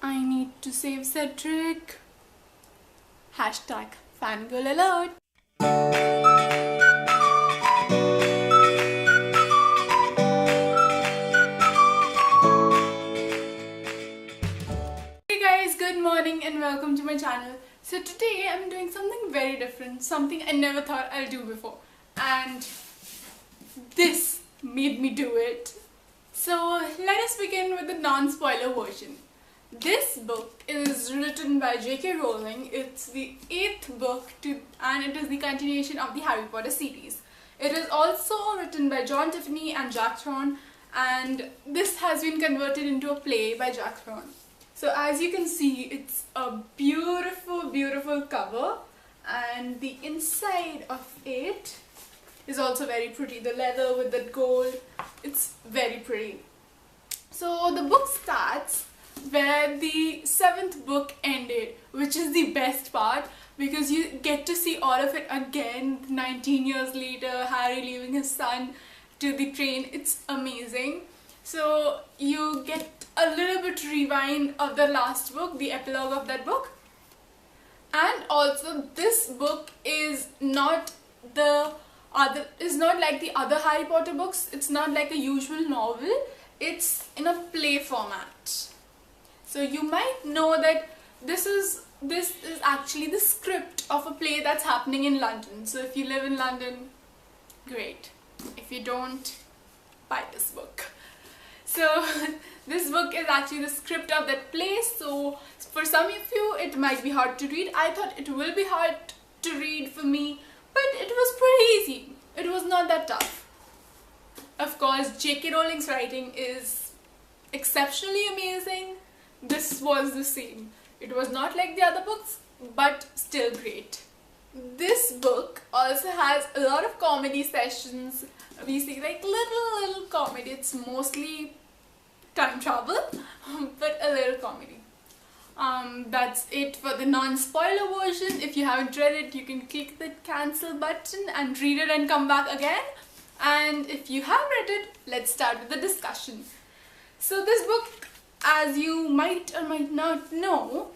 I need to save Cedric. Hashtag fangirl alert. Hey guys, good morning and welcome to my channel. So today I'm doing something very different, something I never thought I'll do before. And this made me do it. So let us begin with the non-spoiler version. This book is written by j.k. Rowling. It's the 8th book and it is the continuation of the Harry Potter series. It is also written by John Tiffany and Jack Thorne, and this has been converted into a play by Jack Thorne. So as you can see, it's a beautiful cover, and the inside of it is also very pretty. The leather with the gold, it's very pretty. So the book starts where the 7th book ended, which is the best part because you get to see all of it again 19 years later, Harry leaving his son to the train. It's amazing. So you get a little bit rewind of the last book, the epilogue of that book. And also this book is not like the other Harry Potter books. It's not like a usual novel. It's in a play format. So you might know that this is actually the script of a play that's happening in London. So if you live in London, great. If you don't, buy this book. So this book is actually the script of that play. So for some of you, it might be hard to read. I thought it will be hard to read for me, but it was pretty easy. It was not that tough. Of course, j.k. Rowling's writing is exceptionally amazing. This was the same. It was not like the other books, but still great. This book also has a lot of comedy sessions. We see like little comedy. It's mostly time travel, but a little comedy. That's it for the non-spoiler version. If you haven't read it, you can click the cancel button and read it and come back again. And if you have read it, let's start with the discussion. So this book, as you might or might not know,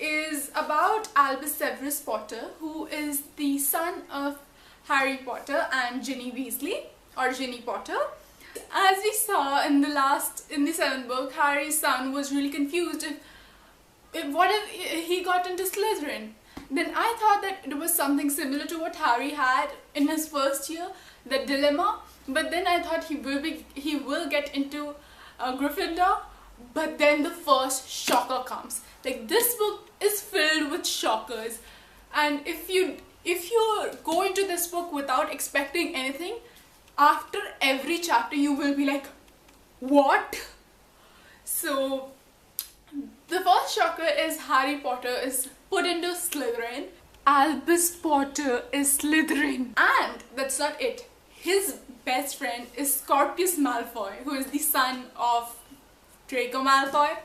is about Albus Severus Potter, who is the son of Harry Potter and Ginny Weasley, or Ginny Potter. As we saw in the 7th book, Harry's son was really confused what if he got into Slytherin. Then I thought that it was something similar to what Harry had in his first year, the dilemma. But then I thought he will get into Gryffindor. But then the first shocker comes. Like, this book is filled with shockers, and if you go into this book without expecting anything, after every chapter you will be like, what? So the first shocker is Harry Potter is put into Slytherin. Albus Potter is Slytherin. And that's not it. His best friend is Scorpius Malfoy, who is the son of Draco Malfoy.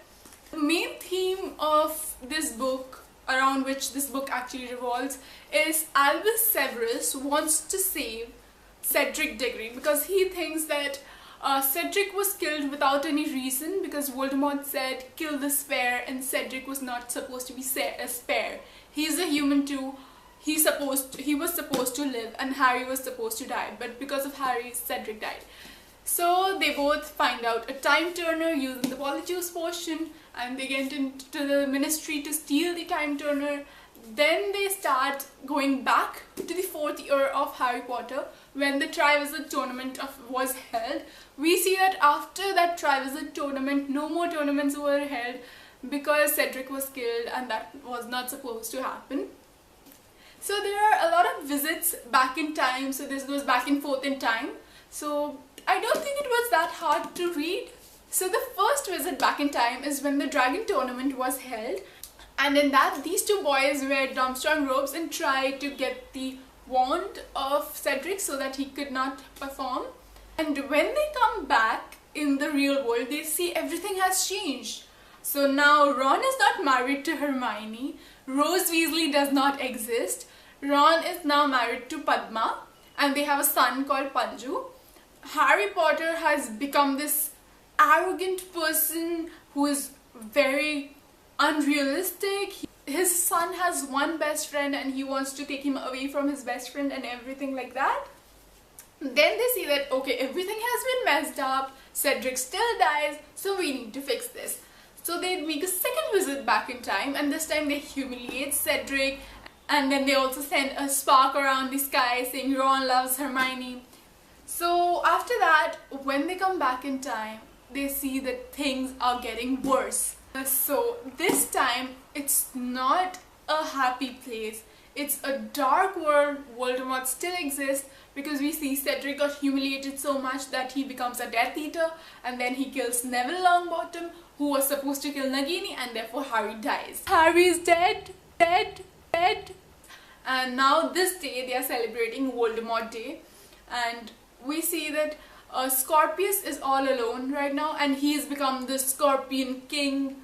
The main theme of this book, around which this book actually revolves, is Albus Severus wants to save Cedric Diggory because he thinks that Cedric was killed without any reason because Voldemort said kill the spare, and Cedric was not supposed to be a spare. He's a human too. He was supposed to live and Harry was supposed to die, but because of Harry, Cedric died. So they both find out a time turner using the Polyjuice potion, and they get into the ministry to steal the time turner. Then they start going back to the 4th year of Harry Potter when the Triwizard Tournament was held. We see that after that Triwizard Tournament, no more tournaments were held because Cedric was killed, and that was not supposed to happen. So there are a lot of visits back in time. So this goes back and forth in time. So I don't think it was that hard to read. So the first visit back in time is when the Dragon Tournament was held, and in that these two boys wear Durmstrang robes and try to get the wand of Cedric so that he could not perform. And when they come back in the real world, they see everything has changed. So now Ron is not married to Hermione, Rose Weasley does not exist, Ron is now married to Padma, and they have a son called Panju. Harry Potter has become this arrogant person who is very unrealistic. His son has one best friend and he wants to take him away from his best friend and everything like that. Then they see that, okay, everything has been messed up, Cedric still dies, so we need to fix this. So they make a second visit back in time, and this time they humiliate Cedric, and then they also send a spark around the sky saying Ron loves Hermione. So after that, when they come back in time, they see that things are getting worse. So this time, it's not a happy place. It's a dark world. Voldemort still exists because we see Cedric got humiliated so much that he becomes a Death Eater, and then he kills Neville Longbottom, who was supposed to kill Nagini, and therefore Harry dies. Harry is dead. And now this day they are celebrating Voldemort Day, and we see that Scorpius is all alone right now, and he's become the Scorpion King,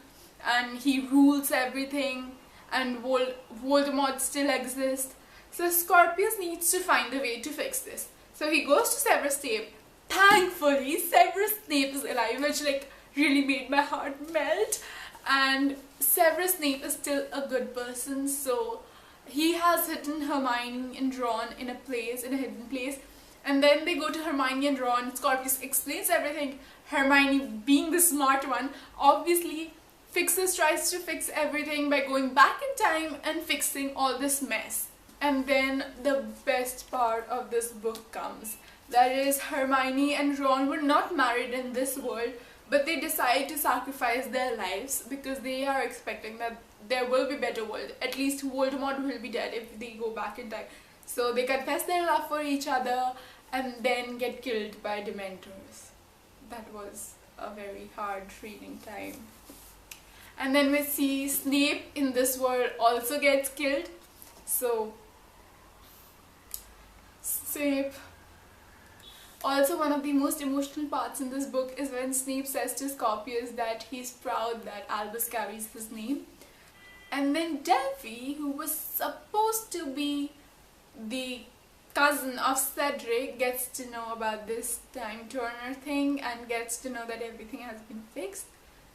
and he rules everything, and Voldemort still exists. So Scorpius needs to find a way to fix this. So he goes to Severus Snape. Thankfully, Severus Snape is alive, which like really made my heart melt. And Severus Snape is still a good person, so he has hidden Hermione and Ron in a hidden place. And then they go to Hermione and Ron. Scorpius explains everything. Hermione, being the smart one, obviously tries to fix everything by going back in time and fixing all this mess. And then the best part of this book comes. That is, Hermione and Ron were not married in this world, but they decide to sacrifice their lives because they are expecting that there will be a better world. At least Voldemort will be dead if they go back in time. So they confess their love for each other and then get killed by Dementors. That was a very hard reading time. And then we see Snape in this world also gets killed. So Snape. Also, one of the most emotional parts in this book is when Snape says to Scorpius that he's proud that Albus carries his name. And then Delphi, who was supposed to be the cousin of Cedric, gets to know about this time turner thing and gets to know that everything has been fixed.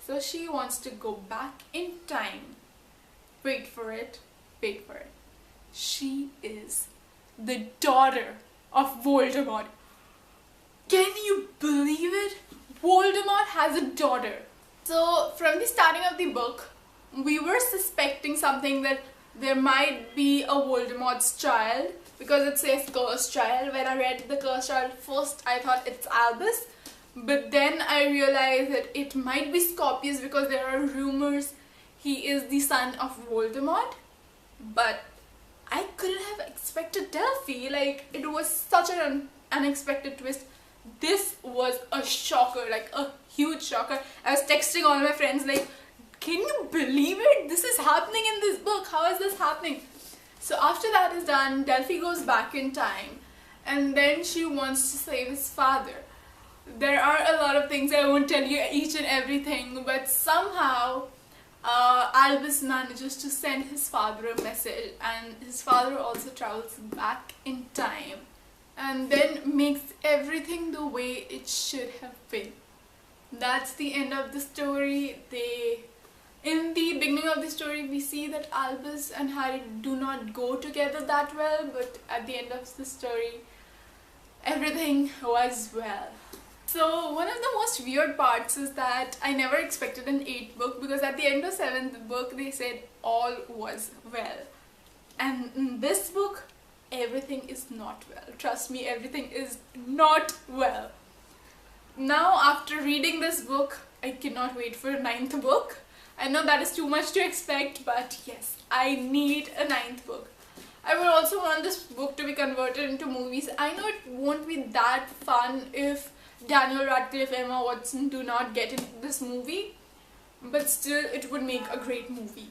So she wants to go back in time. Wait for it. She is the daughter of Voldemort. Can you believe it? Voldemort has a daughter. So from the starting of the book, we were suspecting something, that there might be a Voldemort's child, because it says cursed child. When I read the cursed child first, I thought it's Albus. But then I realized that it might be Scorpius because there are rumors he is the son of Voldemort. But I couldn't have expected Delphi. Like, it was such an unexpected twist. This was a shocker, like a huge shocker. I was texting all my friends like, can you believe it? This is happening in this book. How is this happening? So after that is done, Delphi goes back in time and then she wants to save his father. There are a lot of things, I won't tell you each and everything, but somehow Albus manages to send his father a message, and his father also travels back in time and then makes everything the way it should have been. That's the end of the story. In the beginning of the story, we see that Albus and Harry do not go together that well, but at the end of the story, everything was well. So one of the most weird parts is that I never expected an 8th book, because at the end of 7th book they said all was well. And in this book, everything is not well. Trust me, everything is not well. Now after reading this book, I cannot wait for a 9th book. I know that is too much to expect, but yes, I need a 9th book. I would also want this book to be converted into movies. I know it won't be that fun if Daniel Radcliffe, Emma Watson do not get into this movie, but still it would make a great movie.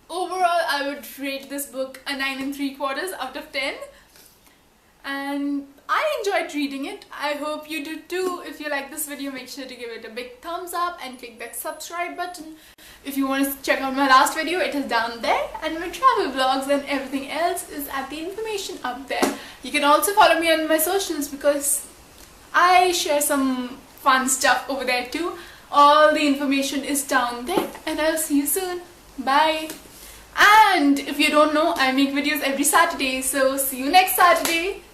Overall, I would rate this book a 9 3/4 out of 10, and I enjoyed reading it. I hope you do too. If you like this video, make sure to give it a big thumbs up and click that subscribe button. If you want to check out my last video, it is down there, and my travel vlogs and everything else is at the information up there. You can also follow me on my socials because I share some fun stuff over there too. All the information is down there, and I'll see you soon. Bye. And if you don't know, I make videos every Saturday, so see you next Saturday.